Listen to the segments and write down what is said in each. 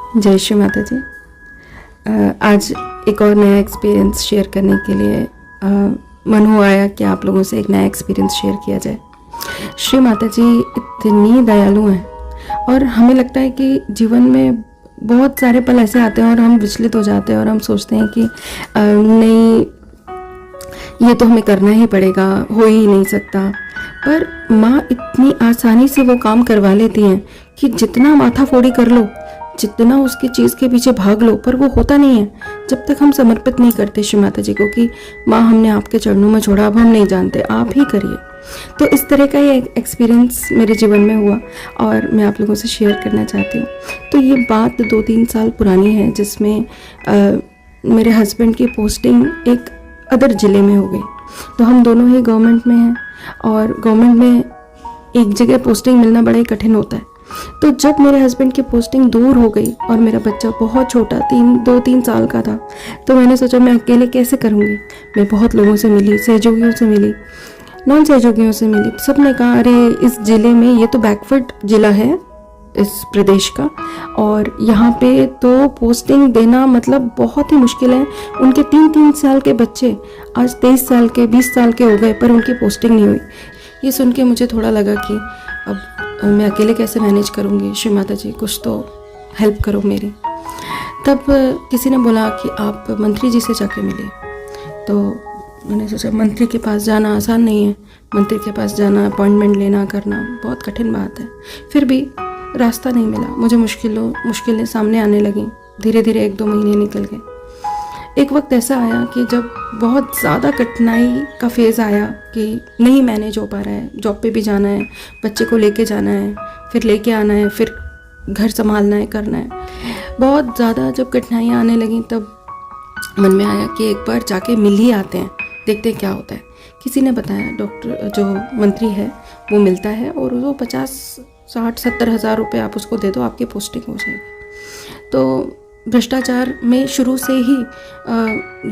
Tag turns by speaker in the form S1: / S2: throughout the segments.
S1: जय श्री माता जी। आज एक और नया एक्सपीरियंस शेयर करने के लिए मन हुआ आया कि आप लोगों से एक नया एक्सपीरियंस शेयर किया जाए। श्री माता जी इतनी दयालु हैं और हमें लगता है कि जीवन में बहुत सारे पल ऐसे आते हैं और हम विचलित हो जाते हैं और हम सोचते हैं कि नहीं, ये तो हमें करना ही पड़ेगा, हो ही नहीं सकता। पर माँ इतनी आसानी से वो काम करवा लेती हैं कि जितना माथा फोड़ी कर लो, जितना उसकी चीज़ के पीछे भाग लो, पर वो होता नहीं है जब तक हम समर्पित नहीं करते श्री माता जी को कि माँ हमने आपके चरणों में छोड़ा, अब हम नहीं जानते, आप ही करिए। तो इस तरह का ये एक्सपीरियंस मेरे जीवन में हुआ और मैं आप लोगों से शेयर करना चाहती हूँ। तो ये बात 2-3 साल पुरानी है जिसमें मेरे हस्बैंड की पोस्टिंग एक अदर ज़िले में हो गई। तो हम दोनों ही गवर्नमेंट में हैं और गवर्नमेंट में एक जगह पोस्टिंग मिलना बड़ा ही कठिन होता है। तो जब मेरे हस्बैंड की पोस्टिंग दूर हो गई और मेरा बच्चा बहुत छोटा 2-3 साल का था, तो मैंने सोचा मैं अकेले कैसे करूँगी। मैं बहुत लोगों से मिली, सहयोगियों से मिली, नॉन सहयोगियों से मिली। सब ने कहा अरे इस ज़िले में, ये तो बैकवर्ड ज़िला है इस प्रदेश का, और यहाँ पे तो पोस्टिंग देना मतलब बहुत ही मुश्किल है। उनके 3-3 साल के बच्चे आज 23 साल के, 20 साल के हो गए, पर उनकी पोस्टिंग नहीं हुई। ये सुन के मुझे थोड़ा लगा कि अब मैं अकेले कैसे मैनेज करूँगी। श्री माता जी कुछ तो हेल्प करो मेरी। तब किसी ने बोला कि आप मंत्री जी से जाके मिलिए। तो मैंने सोचा मंत्री के पास जाना आसान नहीं है, मंत्री के पास जाना, अपॉइंटमेंट लेना करना बहुत कठिन बात है। फिर भी रास्ता नहीं मिला, मुझे मुश्किलें सामने आने लगीं। धीरे धीरे 1-2 महीने निकल गए। एक वक्त ऐसा आया कि जब बहुत ज़्यादा कठिनाई का फेज़ आया कि नहीं मैनेज हो पा रहा है, जॉब पे भी जाना है, बच्चे को लेके जाना है, फिर लेके आना है, फिर घर संभालना है, करना है। बहुत ज़्यादा जब कठिनाइयाँ आने लगीं तब मन में आया कि एक बार जाके मिल ही आते हैं, देखते हैं क्या होता है। किसी ने बताया डॉक्टर जो मंत्री है वो मिलता है और वो 50-60-70 हज़ार रुपये आप उसको दे दो, आपकी पोस्टिंग हो जाएगी। तो भ्रष्टाचार में शुरू से ही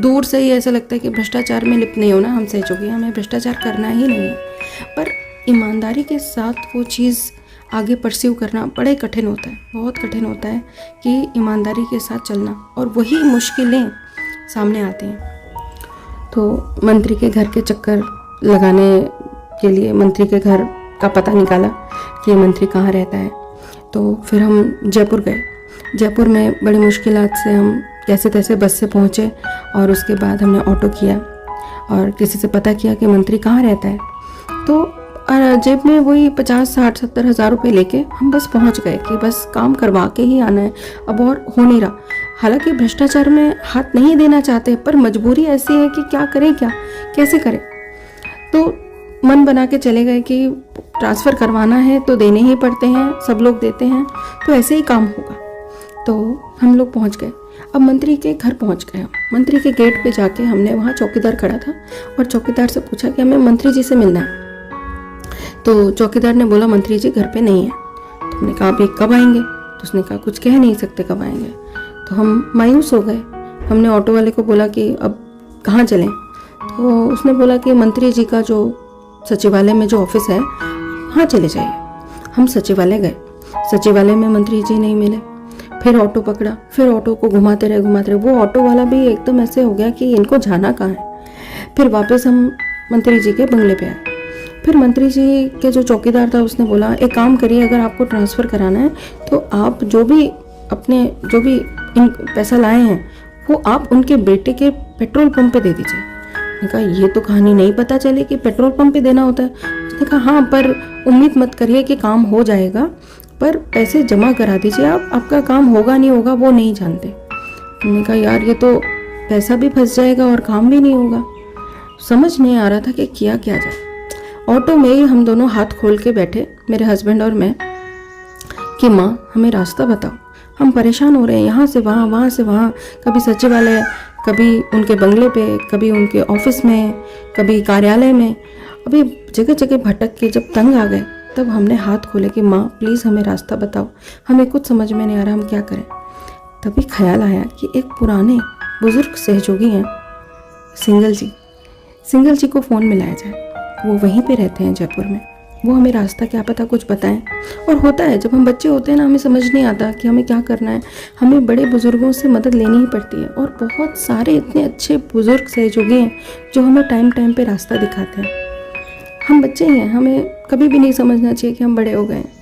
S1: दूर से ही ऐसा लगता है कि भ्रष्टाचार में लिप्त नहीं होना, हम सहयोगी, हमें भ्रष्टाचार करना ही नहीं है। पर ईमानदारी के साथ वो चीज़ आगे परस्यू करना बड़ा ही कठिन होता है, बहुत कठिन होता है कि ईमानदारी के साथ चलना, और वही मुश्किलें सामने आती हैं। तो मंत्री के घर के चक्कर लगाने के लिए मंत्री के घर का पता निकाला कि ये मंत्री कहाँ रहता है। तो फिर हम जयपुर गए। जयपुर में बड़ी मुश्किलात से हम कैसे तैसे बस से पहुँचे और उसके बाद हमने ऑटो किया और किसी से पता किया कि मंत्री कहाँ रहता है। तो जेब में वही 50-60-70 हज़ार रुपये लेके हम बस पहुँच गए कि बस काम करवा के ही आना है, अब और हो नहीं रहा। हालांकि भ्रष्टाचार में हाथ नहीं देना चाहते, पर मजबूरी ऐसी है कि क्या करें, क्या कैसे करें। तो मन बना के चले गए कि ट्रांसफ़र करवाना है तो देने ही पड़ते हैं, सब लोग देते हैं, तो ऐसे ही काम होगा। तो हम लोग पहुंच गए। अब मंत्री के घर पहुंच गए। हम मंत्री के गेट पे जाके हमने, वहाँ चौकीदार खड़ा था और चौकीदार से पूछा कि हमें मंत्री जी से मिलना है। तो चौकीदार ने बोला मंत्री जी घर पे नहीं है। तो हमने कहा अभी कब आएंगे? तो उसने कहा कुछ कह नहीं सकते कब आएंगे। तो हम मायूस हो गए। हमने ऑटो वाले को बोला कि अब कहाँ चलें? तो उसने बोला कि मंत्री जी का जो सचिवालय में जो ऑफिस है वहाँ चले जाइए। हम सचिवालय गए। सचिवालय में मंत्री जी नहीं मिले। फिर ऑटो पकड़ा, फिर ऑटो को घुमाते रहे। वो ऑटो वाला भी एकदम ऐसे हो गया कि इनको जाना कहाँ है। फिर वापस हम मंत्री जी के बंगले पे आए। फिर मंत्री जी के जो चौकीदार था उसने बोला एक काम करिए, अगर आपको ट्रांसफ़र कराना है तो आप जो भी इन पैसा लाए हैं वो आप उनके बेटे के पेट्रोल पंप पे दे दीजिए। मैंने कहा ये तो कहानी नहीं पता चली कि पेट्रोल पंप पे देना होता है। उसने कहा हाँ, पर उम्मीद मत करिए कि काम हो जाएगा, पर पैसे जमा करा दीजिए, आपका काम होगा नहीं होगा वो नहीं जानते। मैंने कहा यार ये तो पैसा भी फंस जाएगा और काम भी नहीं होगा। समझ नहीं आ रहा था कि किया क्या जाए। ऑटो में ही हम दोनों हाथ खोल के बैठे, मेरे हस्बैंड और मैं, कि माँ हमें रास्ता बताओ, हम परेशान हो रहे हैं, यहाँ से वहाँ, वहाँ से वहाँ, कभी सचिवालय, कभी उनके बंगले पे, कभी उनके ऑफिस में, कभी कार्यालय में। अभी जगह जगह भटक के जब तंग आ गए तब हमने हाथ खोले कि माँ प्लीज़ हमें रास्ता बताओ, हमें कुछ समझ में नहीं आ रहा, हम क्या करें। तभी ख्याल आया कि एक पुराने बुज़ुर्ग सहयोगी हैं सिंगल जी को फ़ोन मिलाया जाए। वो वहीं पे रहते हैं जयपुर में। वो हमें रास्ता क्या पता कुछ बताएं। और होता है जब हम बच्चे होते हैं ना, हमें समझ नहीं आता कि हमें क्या करना है, हमें बड़े बुज़ुर्गों से मदद लेनी ही पड़ती है। और बहुत सारे इतने अच्छे बुज़ुर्ग सहयोगी हैं जो हमें टाइम टाइम पे रास्ता दिखाते हैं। हम बच्चे ही हैं, हमें कभी भी नहीं समझना चाहिए कि हम बड़े हो गए हैं।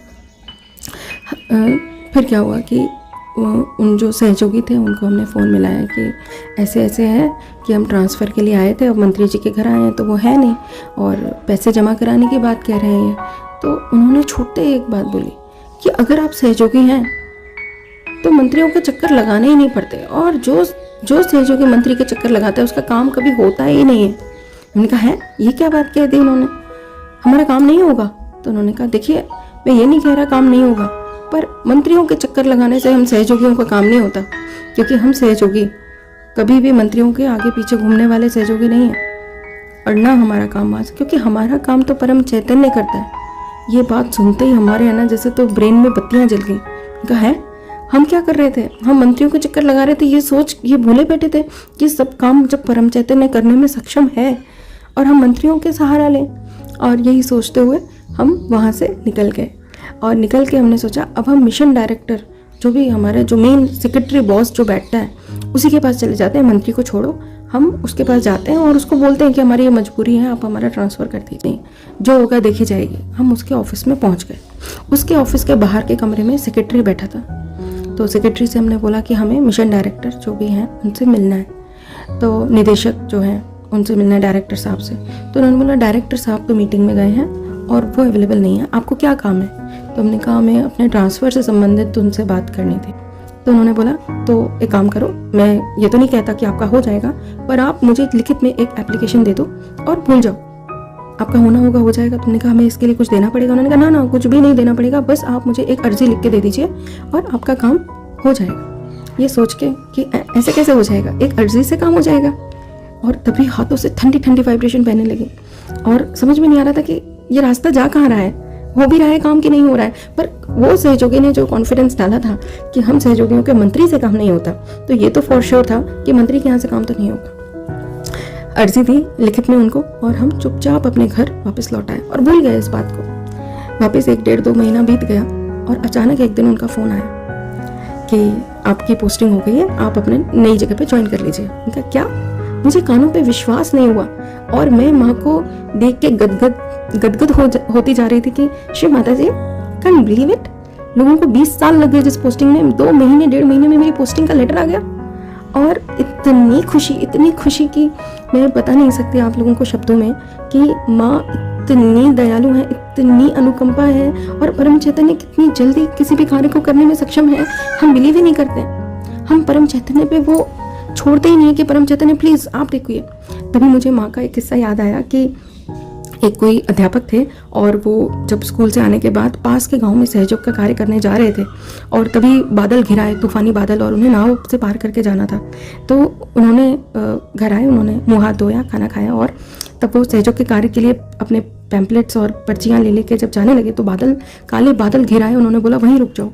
S1: फिर क्या हुआ कि उन जो सहयोगी थे उनको हमने फ़ोन मिलाया कि ऐसे ऐसे है कि हम ट्रांसफ़र के लिए आए थे, अब मंत्री जी के घर आए हैं तो वो है नहीं और पैसे जमा कराने की बात कह रहे हैं ये। तो उन्होंने छूटते ही एक बात बोली कि अगर आप सहयोगी हैं तो मंत्रियों के चक्कर लगाने ही नहीं पड़ते, और जो सहयोगी मंत्री के चक्कर लगाता है उसका काम कभी होता ही नहीं है। उन्होंने कहा है ये क्या बात कह दी इन्होंने, हमारा काम नहीं होगा। तो उन्होंने कहा देखिए मैं ये नहीं कह रहा काम नहीं होगा, पर मंत्रियों के चक्कर लगाने से हम सहयोगियों का काम नहीं होता, क्योंकि हम सहयोगी कभी भी मंत्रियों के आगे पीछे घूमने वाले सहयोगी नहीं है, और ना हमारा काम आज, क्योंकि हमारा काम तो परम चैतन्य करता है। ये बात सुनते ही हमारे है ना जैसे तो ब्रेन में बत्तियां जल गई। कहा है हम क्या कर रहे थे, हम मंत्रियों के चक्कर लगा रहे थे, ये भूले बैठे थे कि सब काम जब परम चैतन्य करने में सक्षम है और हम मंत्रियों के सहारा लें। और यही सोचते हुए हम वहाँ से निकल गए, और निकल के हमने सोचा अब हम मिशन डायरेक्टर जो भी हमारे जो मेन सेक्रेटरी बॉस जो बैठता है उसी के पास चले जाते हैं। मंत्री को छोड़ो, हम उसके पास जाते हैं और उसको बोलते हैं कि हमारी ये मजबूरी है, आप हमारा ट्रांसफ़र कर दीजिए, जो होगा देखी जाएगी। हम उसके ऑफिस में पहुंच गए। उसके ऑफिस के बाहर के कमरे में सेक्रेटरी बैठा था। तो सेक्रेटरी से हमने बोला कि हमें मिशन डायरेक्टर जो भी हैं उनसे मिलना है, तो निदेशक जो हैं उनसे मिलना है डायरेक्टर साहब से। तो उन्होंने बोला डायरेक्टर साहब तो मीटिंग में गए हैं और वो अवेलेबल नहीं है, आपको क्या काम है। तो हमने कहा हमें अपने ट्रांसफ़र से संबंधित उनसे बात करनी थी। तो उन्होंने बोला तो एक काम करो, मैं ये तो नहीं कहता कि आपका हो जाएगा, पर आप मुझे लिखित में एक एप्लीकेशन दे दो और भूल जाओ, आपका होना होगा हो जाएगा। तुमने कहा हमें इसके लिए कुछ देना पड़ेगा। उन्होंने कहा ना कुछ भी नहीं देना पड़ेगा, बस आप मुझे एक अर्जी लिख के दे दीजिए और आपका काम हो जाएगा। ये सोच के कि ऐसे कैसे हो जाएगा, एक अर्जी से काम हो जाएगा। और तभी हाथों से ठंडी ठंडी वाइब्रेशन बहने लगी और समझ में नहीं आ रहा था कि ये रास्ता जा कहाँ रहा है, हो भी रहा है काम कि नहीं हो रहा है। पर वो सहयोगी ने जो कॉन्फिडेंस डाला था कि हम सहयोगियों के मंत्री से काम नहीं होता, तो ये तो फॉर श्योर था कि मंत्री के यहाँ से काम तो नहीं होगा। अर्जी दी लिखित में उनको और हम चुपचाप अपने घर वापस लौट आए और भूल गए इस बात को। वापस 1-1.5-2 महीना बीत गया और अचानक एक दिन उनका फ़ोन आया कि आपकी पोस्टिंग हो गई है, आप अपने नई जगह पे ज्वाइन कर लीजिए। उनका क्या, मुझे कानों पे विश्वास नहीं हुआ और मैं माँ को देख के गदगद होती जा रही थी कि श्री माता जी कैन बिलीव इट, लोगों को 20 साल लग गए जिस पोस्टिंग में, 2 महीने 1.5 महीने में मेरी पोस्टिंग का लेटर आ गया। और इतनी खुशी कि मैं बता नहीं सकती आप लोगों को शब्दों में कि माँ इतनी दयालु है, इतनी अनुकंपा है और परम चैतन्य कितनी जल्दी किसी भी कार्य को करने में सक्षम है, हम बिलीव ही नहीं करते। हम परम चैतन्य पे वो छोड़ते ही नहीं है कि परम चैतन्य प्लीज़ आप देखिए। तभी मुझे माँ का एक किस्सा याद आया कि एक कोई अध्यापक थे और वो जब स्कूल से आने के बाद पास के गांव में सहयोग का कार्य करने जा रहे थे और तभी बादल घिराए, तूफानी बादल, और उन्हें नाव से पार करके जाना था। तो उन्होंने घर आए, उन्होंने मुँह हाथ धोया, खाना खाया और तब वो सहयोग के कार्य के लिए अपने पैम्पलेट्स और पर्चियाँ ले लेके जब जाने लगे तो काले बादल घिराए। उन्होंने बोला वहीं रुक जाओ।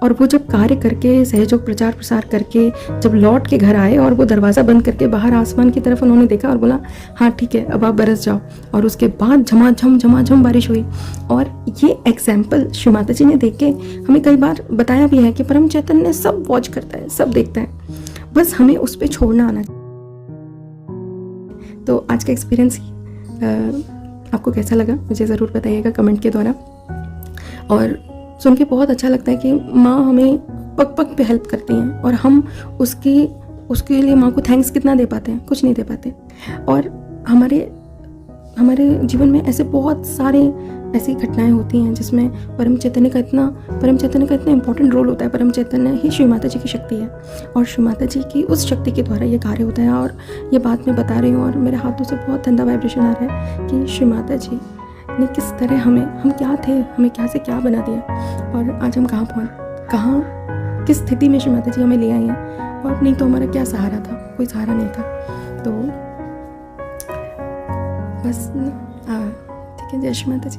S1: और वो जब कार्य करके सहयोग प्रचार प्रसार करके जब लौट के घर आए और वो दरवाज़ा बंद करके बाहर आसमान की तरफ उन्होंने देखा और बोला हाँ ठीक है अब आप बरस जाओ। और उसके बाद झमाझम बारिश हुई। और ये एग्जाम्पल श्री माता जी ने देख के हमें कई बार बताया भी है कि परम चैतन्य सब वॉच करता है, सब देखता है, बस हमें उस पर छोड़ना आना। तो आज का एक्सपीरियंस आपको कैसा लगा मुझे ज़रूर बताइएगा कमेंट के द्वारा। और सुन के बहुत अच्छा लगता है कि माँ हमें पग पग पे हेल्प करती हैं और हम उसके लिए माँ को थैंक्स कितना दे पाते हैं, कुछ नहीं दे पाते। और हमारे जीवन में ऐसे बहुत सारे ऐसी घटनाएं होती हैं जिसमें परम चैतन्य का इतना इंपॉर्टेंट रोल होता है। परम चैतन्य ही श्री माता जी की शक्ति है और श्री माता जी की उस शक्ति के द्वारा ये कार्य होता है। और ये बात मैं बता रही हूँ और मेरे हाथों से बहुत ठंडा वाइब्रेशन आ रहा है कि श्री माता जी ने किस तरह हम क्या थे, हमें क्या से क्या बना दिया और आज हम कहाँ किस स्थिति में श्री माता जी हमें ले आई हैं। और नहीं तो हमारा क्या सहारा था, कोई सहारा नहीं था। तो बस ठीक है, जय श्री माता जी।